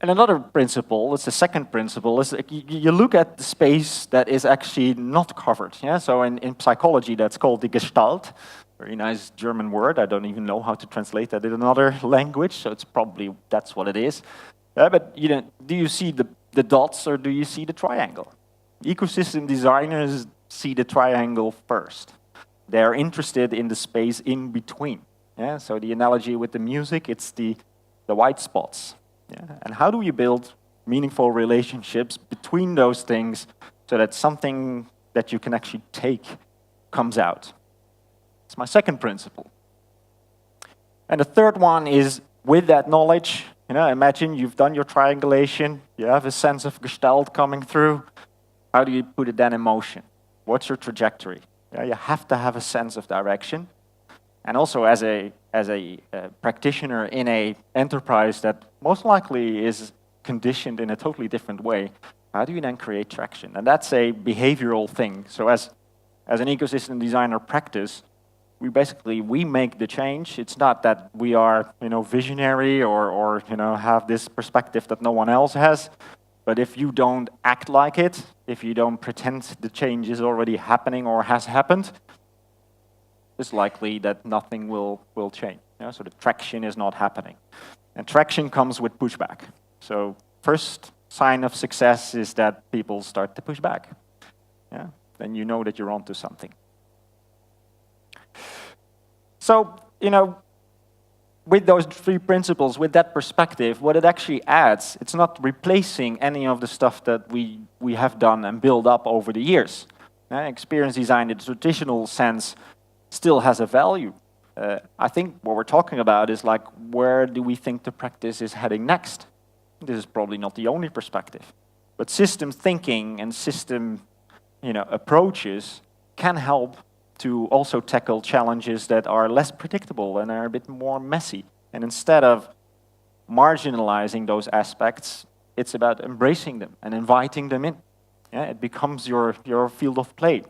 And another principle, it's the second principle, is you look at the space that is actually not covered. Yeah? So in psychology, that's called the gestalt. Very nice German word. I don't even know how to translate that in another language, so it's probably, that's what it is. But you know, do you see the dots or do you see the triangle? Ecosystem designers see the triangle first. They're interested in the space in between. Yeah? So the analogy with the music, it's the white spots. Yeah? And how do you build meaningful relationships between those things so that something that you can actually take comes out? It's my second principle. And the third one is, with that knowledge, you know, imagine you've done your triangulation, you have a sense of gestalt coming through. How do you put it then in motion? What's your trajectory? Yeah, you have to have a sense of direction. And also as a practitioner in an enterprise that most likely is conditioned in a totally different way, how do you then create traction? And that's a behavioral thing. So as an ecosystem designer practice, we make the change. It's not that we are, you know, visionary or you know, have this perspective that no one else has. But if you don't act like it, if you don't pretend the change is already happening or has happened, it's likely that nothing will change. Yeah? So the traction is not happening. And traction comes with pushback. So first sign of success is that people start to push back. Yeah? Then you know that you're onto something. So, you know, with those three principles, with that perspective, what it actually adds, it's not replacing any of the stuff that we have done and built up over the years. Experience design in the traditional sense still has a value. I think what we're talking about is like, where do we think the practice is heading next? This is probably not the only perspective. But system thinking and system, you know, approaches can help to also tackle challenges that are less predictable and are a bit more messy. And instead of marginalizing those aspects, it's about embracing them and inviting them in. Yeah, it becomes your field of play.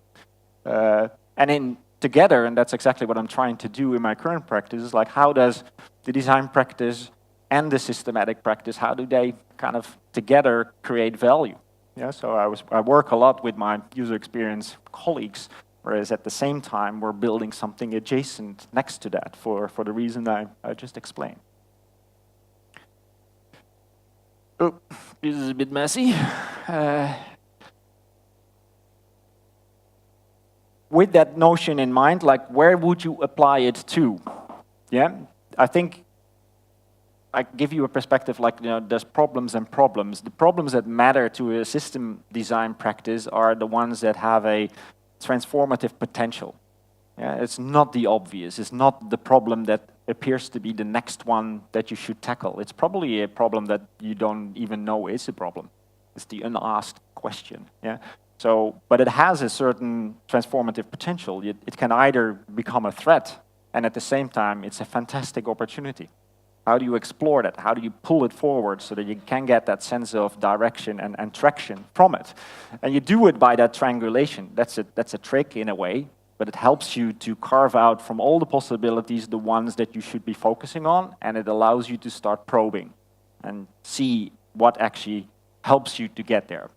Together, and that's exactly what I'm trying to do in my current practice, is like, how does the design practice and the systematic practice, how do they kind of together create value? Yeah, so I work a lot with my user experience colleagues, whereas at the same time, we're building something adjacent next to that for the reason I just explained. Oh, this is a bit messy. With that notion in mind, like, where would you apply it to? Yeah, I think I give you a perspective like, you know, there's problems and problems. The problems that matter to a system design practice are the ones that have a transformative potential. Yeah, it's not the obvious. It's not the problem that appears to be the next one that you should tackle. It's probably a problem that you don't even know is a problem. It's the unasked question. Yeah. So, but it has a certain transformative potential. It can either become a threat, and at the same time, it's a fantastic opportunity. How do you explore that? How do you pull it forward so that you can get that sense of direction and traction from it? And you do it by that triangulation. That's a trick in a way, but it helps you to carve out from all the possibilities the ones that you should be focusing on, and it allows you to start probing and see what actually helps you to get there.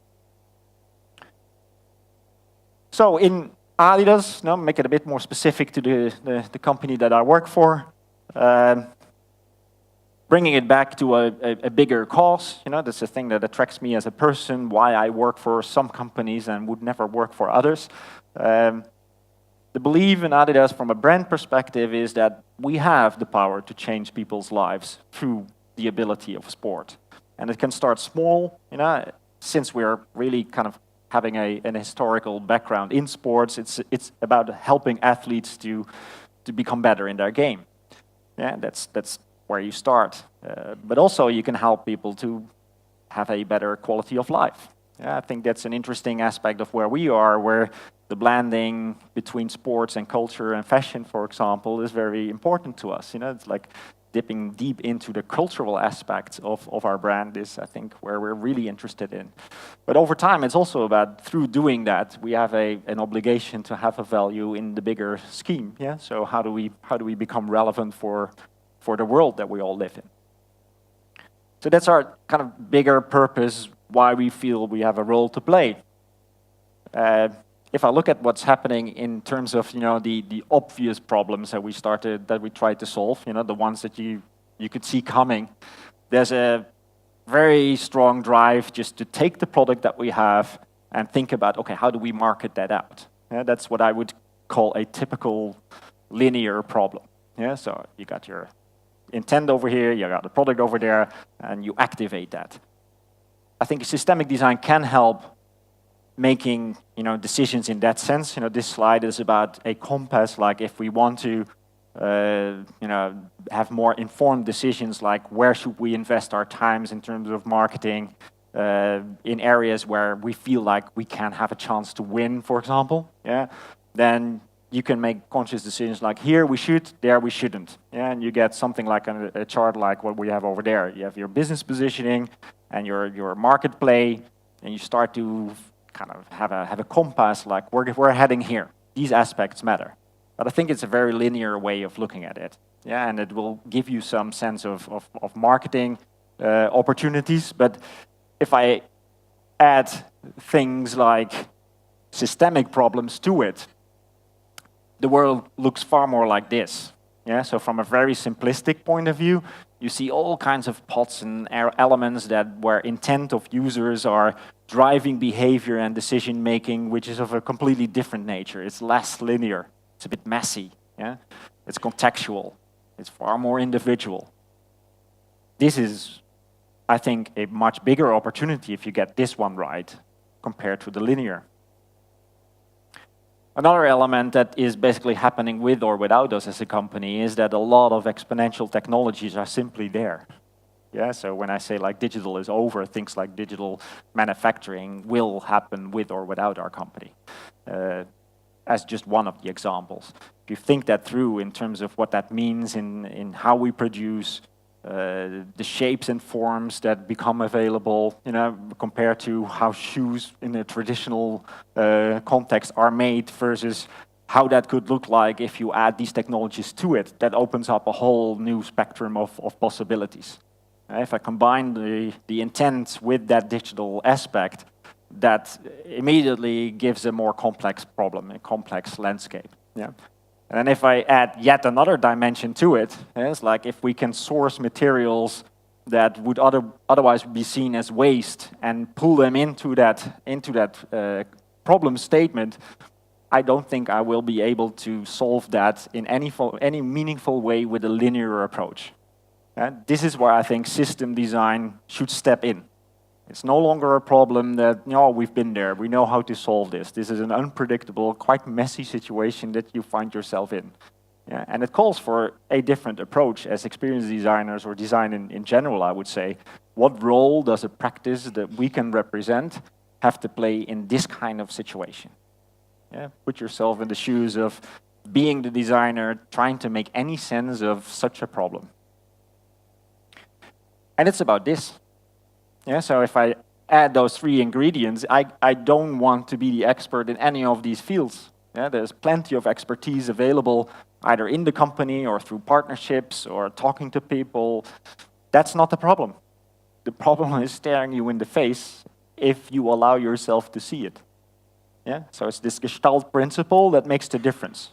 So in adidas, make it a bit more specific to the company that I work for, bringing it back to a bigger cause, that's the thing that attracts me as a person, why I work for some companies and would never work for others. The belief in Adidas from a brand perspective is that we have the power to change people's lives through the ability of sport. And it can start small, since we're really kind of having an historical background in sports, it's about helping athletes to become better in their game. Yeah, that's where you start. But also you can help people to have a better quality of life. Yeah, I think that's an interesting aspect of where we are, where the blending between sports and culture and fashion, for example, is very important to us. It's like dipping deep into the cultural aspects of our brand is, I think, where we're really interested in. But over time, it's also about, through doing that, we have an obligation to have a value in the bigger scheme. Yeah. So how do we become relevant for the world that we all live in? So that's our kind of bigger purpose, why we feel we have a role to play. If I look at what's happening in terms of the obvious problems that we tried to solve, the ones that you could see coming, there's a very strong drive just to take the product that we have and think about, okay, how do we market that out? Yeah, that's what I would call a typical linear problem. Yeah, so you got your intent over here, you got the product over there, and you activate that. I think systemic design can help making decisions in that sense. This slide is about a compass, like if we want to have more informed decisions, like where should we invest our times in terms of marketing, in areas where we feel like we can have a chance to win, for example. Yeah, then you can make conscious decisions like here we should, there we shouldn't. Yeah, and you get something like a chart like what we have over there. You have your business positioning and your market play, and you start to kind of have a compass like we're heading here. These aspects matter. But I think it's a very linear way of looking at it. Yeah, and it will give you some sense of marketing opportunities. But if I add things like systemic problems to it, the world looks far more like this. Yeah, so from a very simplistic point of view, you see all kinds of pots and elements where intent of users are driving behavior and decision making, which is of a completely different nature. It's less linear. It's a bit messy. Yeah, it's contextual. It's far more individual. This is, I think, a much bigger opportunity if you get this one right compared to the linear. Another element that is basically happening with or without us as a company is that a lot of exponential technologies are simply there. Yeah, so when I say like digital is over, things like digital manufacturing will happen with or without our company. As just one of the examples. If you think that through in terms of what that means in how we produce, the shapes and forms that become available, compared to how shoes in a traditional context are made versus how that could look like if you add these technologies to it, that opens up a whole new spectrum of possibilities. If I combine the intent with that digital aspect, that immediately gives a more complex problem, a complex landscape. Yeah. And if I add yet another dimension to it, it's like if we can source materials that would otherwise be seen as waste and pull them into that problem statement, I don't think I will be able to solve that in any meaningful way with a linear approach. This is where I think system design should step in. It's no longer a problem that, we've been there, we know how to solve this. This is an unpredictable, quite messy situation that you find yourself in. Yeah, and it calls for a different approach as experience designers or design in general, I would say. What role does a practice that we can represent have to play in this kind of situation? Yeah, put yourself in the shoes of being the designer, trying to make any sense of such a problem. And it's about this. Yeah, so if I add those three ingredients, I don't want to be the expert in any of these fields. Yeah, there's plenty of expertise available either in the company or through partnerships or talking to people. That's not the problem. The problem is staring you in the face if you allow yourself to see it. Yeah, so it's this gestalt principle that makes the difference.